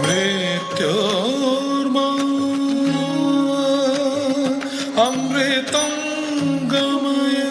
मृत्योर्मा अमृतं गमय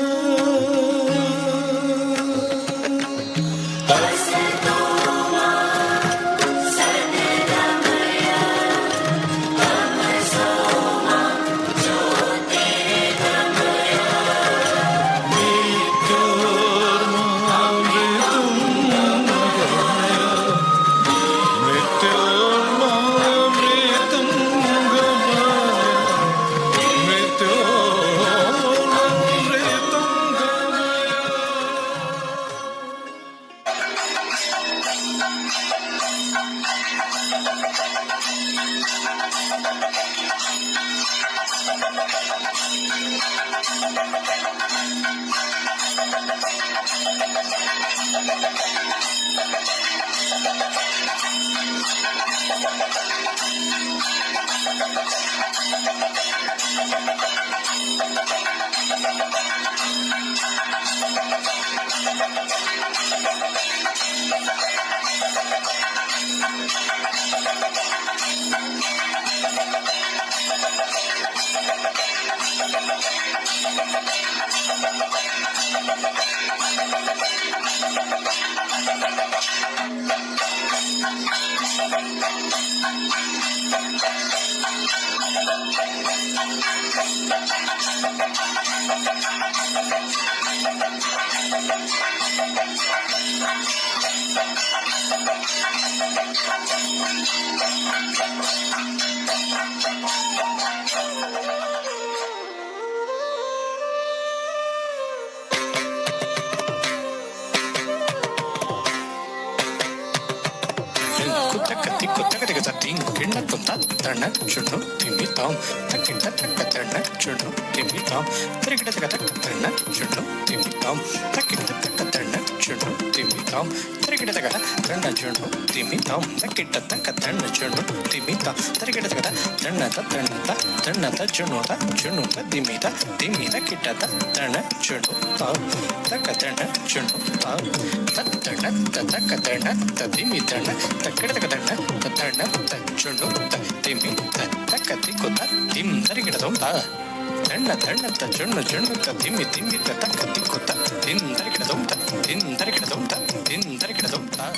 चुनु तिमी ताम तकिंट तक तन्न चुनु तिमी ताम त्रिकट तक तन्न चुनु तिमी ताम तकिंट तक तन्न चुनु तिमी ताम त्रिकट तक तन्न चुनु तिमी ताम तकिंट तक तन्न चुनु तिमी ताम त्रिकट तक तन्न चुनु तिमी किट तन्न चुनु ताम तक तन्न चुनु ताम तन्न तक तन्न तिमी तन्न तकिंट तक तन्न चुनु तिमी तक्कति कुत्ता तिम तरिगिडदों ता तन्न चुन्नु तिम्मी तक्कति कुत्ता तिम तरिगिडदों ता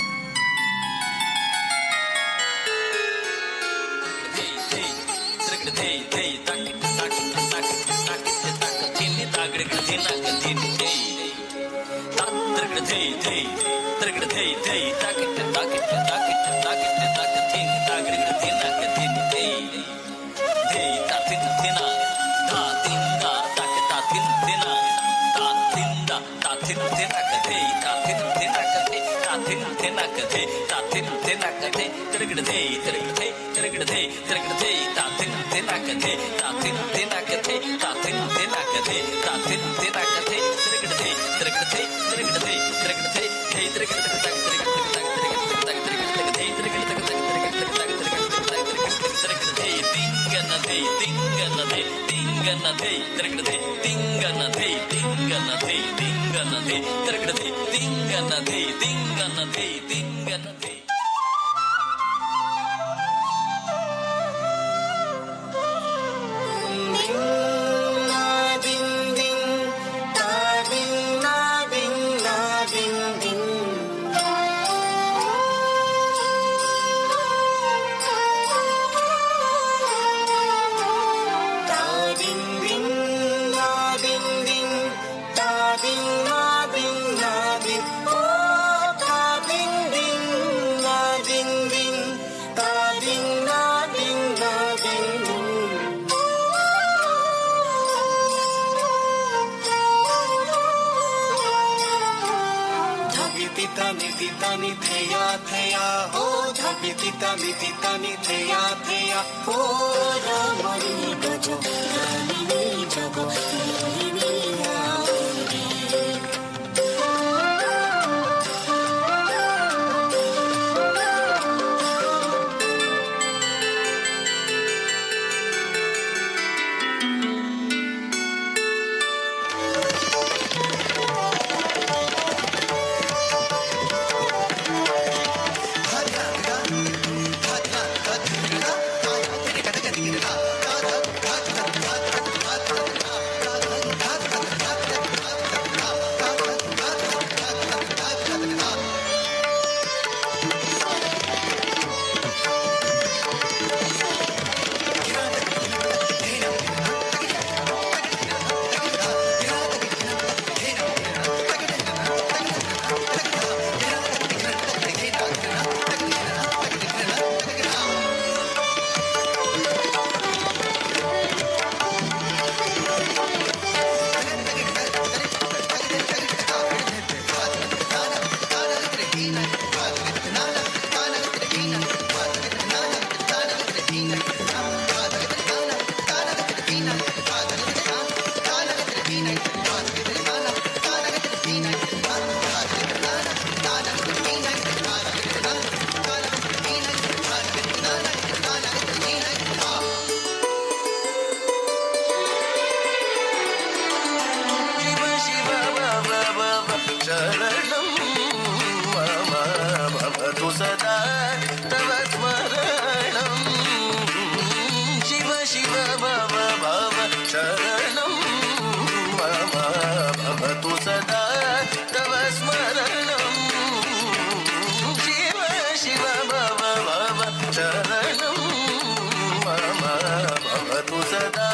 सदा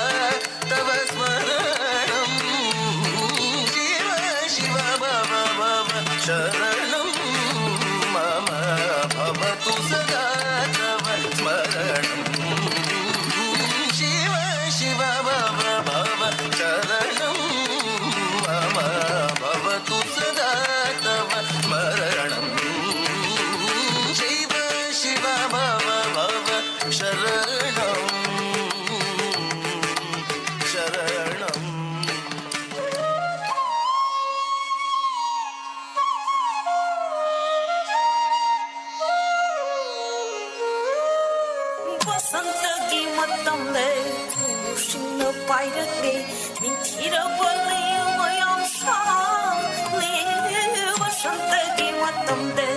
तव स्मरणं शिव शिव भव भव शरणं मम भवतु सदा तव स्मरणं शिव शिव भव भव शरणं मम भवतु सदा तव स्मरणं शिव शिव भव भव शरणं शरणं ವಸಂತಗಿ ಮತ್ತೊಮ್ಮೆ ಉಷ್ಣ ಪಾಯಕ್ಕೆ ನಿಂತಿರಬಲ್ಲೆಯುವ ಶಾಲೆ ವಸಂತಗಿ ಮತ್ತೊಮ್ಮೆ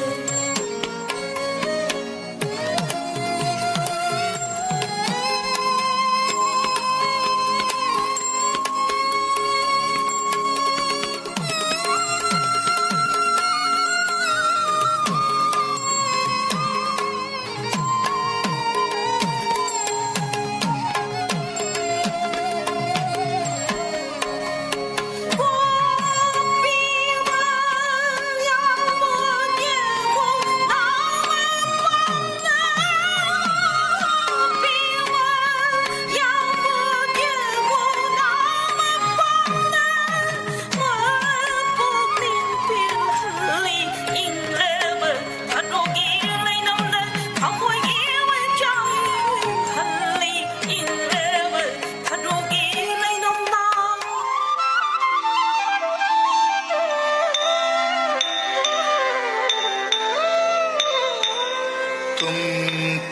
तुम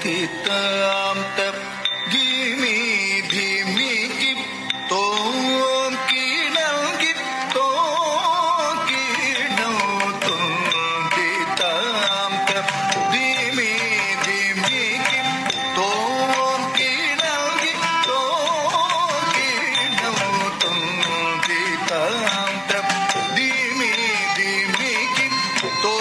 तिताम तप धीमी धीमी की तो की तो तुम तिताम तप धीमी धीमी की तो तुम तिताम तप धीमी धीमी की तो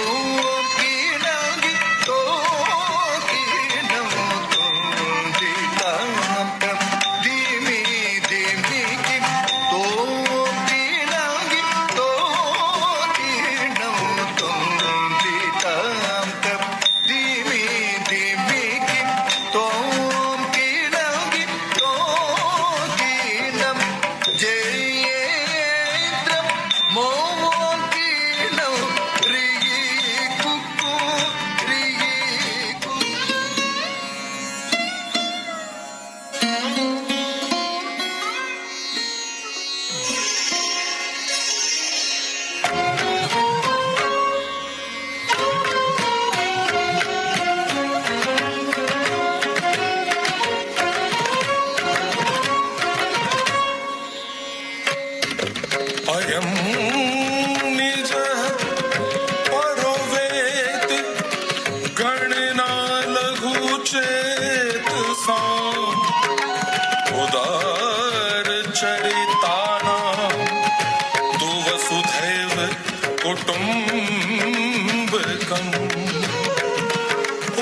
अयं निज परो वेद गणना लघु चेतसा उदार चरितानां तु वसुधैव कुटुम्बकम्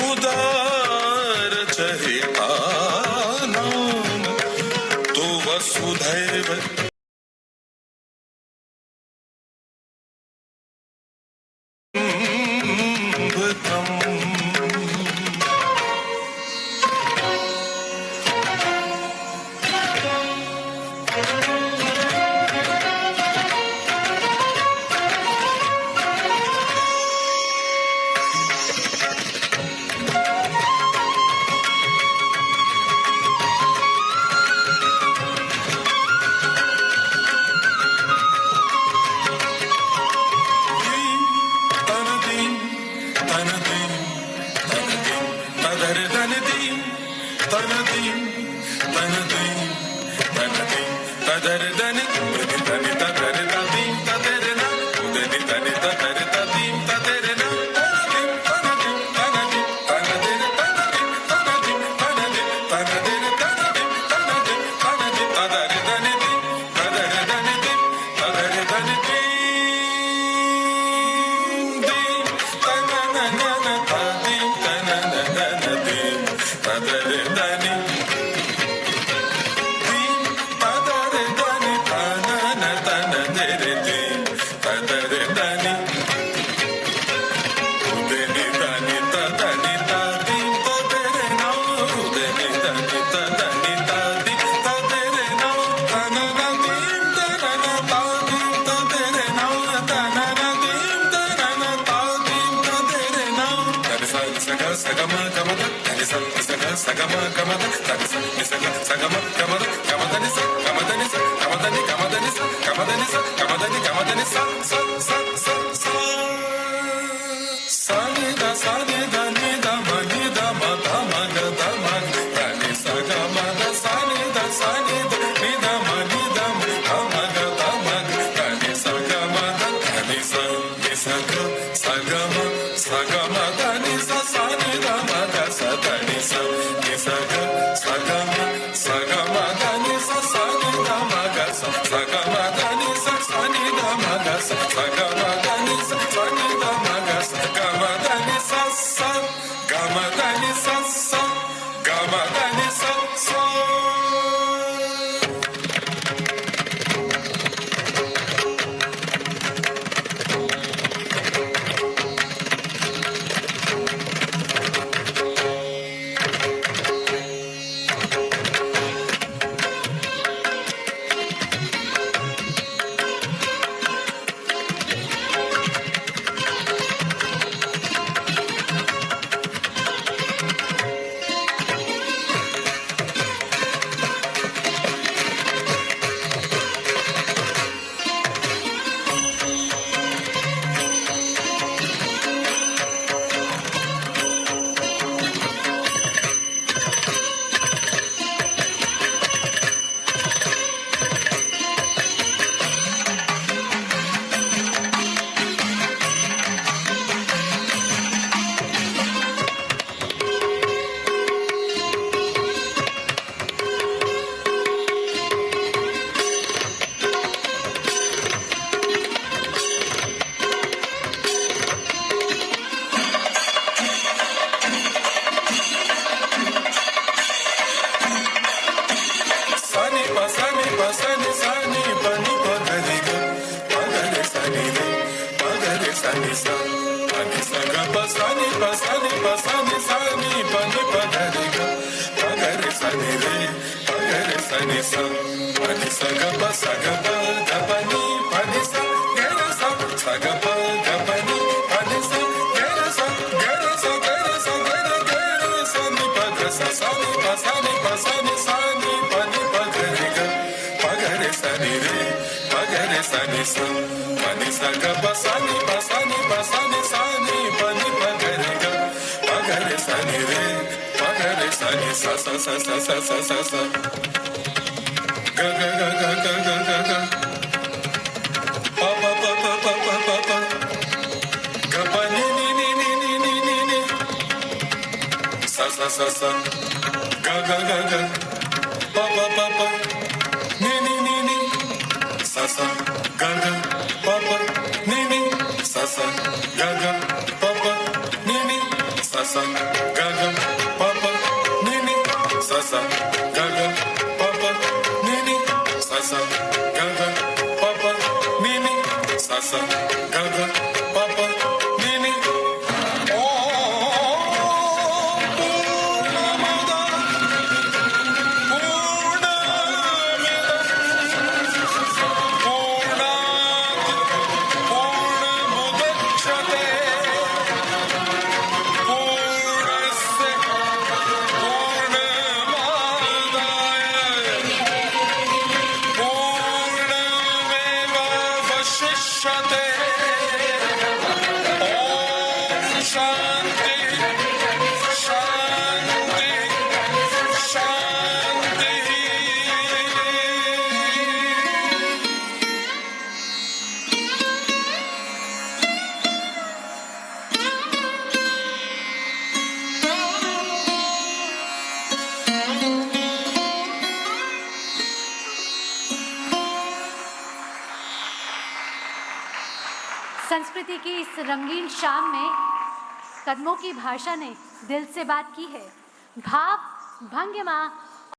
उदार चरितानां तु वसुधैव ಸಗಮ ಗಮದ ಧನಿಸ ನಿಸಗ ಸಗಮ ಗಮದ ಧನಿಸ ನಿಸಗ ಸಗಮ ಗಮದ ಗಮದನಿಸ ಗಮದನಿಸ ಗಮದನಿ ಗಮದನಿಸ ಗಮದನಿಸ ಗಮದನಿ ಗಮದನಿಸ ಸ ಸ ಸ ಸ ಸಾನಿದ ಸಾನಿದ ನಿದ ಮನಿದ ಮದ ಮಗದ ಮಗ ಧನಿ ಸಗ ಮದ ಸಾನಿದ ಸಾನಿದ ನಿದ ಮನಿದ ಮದ ಮಗದ ಮಗ ಧನಿ ಸಗ ಮದ ಧನಿ ಸ ನಿಸಗ ಸಗಮ ಸಗಮ ಧನಿ ಸ ಸಾನಿದ ಮಗ ಸ ಧನಿ ಸ ನಿಸಗ ಸಗಮ ಸಗಮ ಧನಿ ಸ ಸಾನಿದ ಮಗ ಸ ಸಗಮ ಧನಿ ಸ ಸಾನಿದ ಮಗ ಸ ಸಗಮ ಧನಿ ಸ ಸಾನಿದ ಮಗ ಸ ಗಮ ಧನಿ ಸ ಸ ಗಮ ಧನಿ ಸ ಸ ಗಮ ಧನಿ ಸ ಸ संस्कृति की इस रंगीन शाम में कदमों की भाषा ने दिल से बात की है। भाव, भंगिमा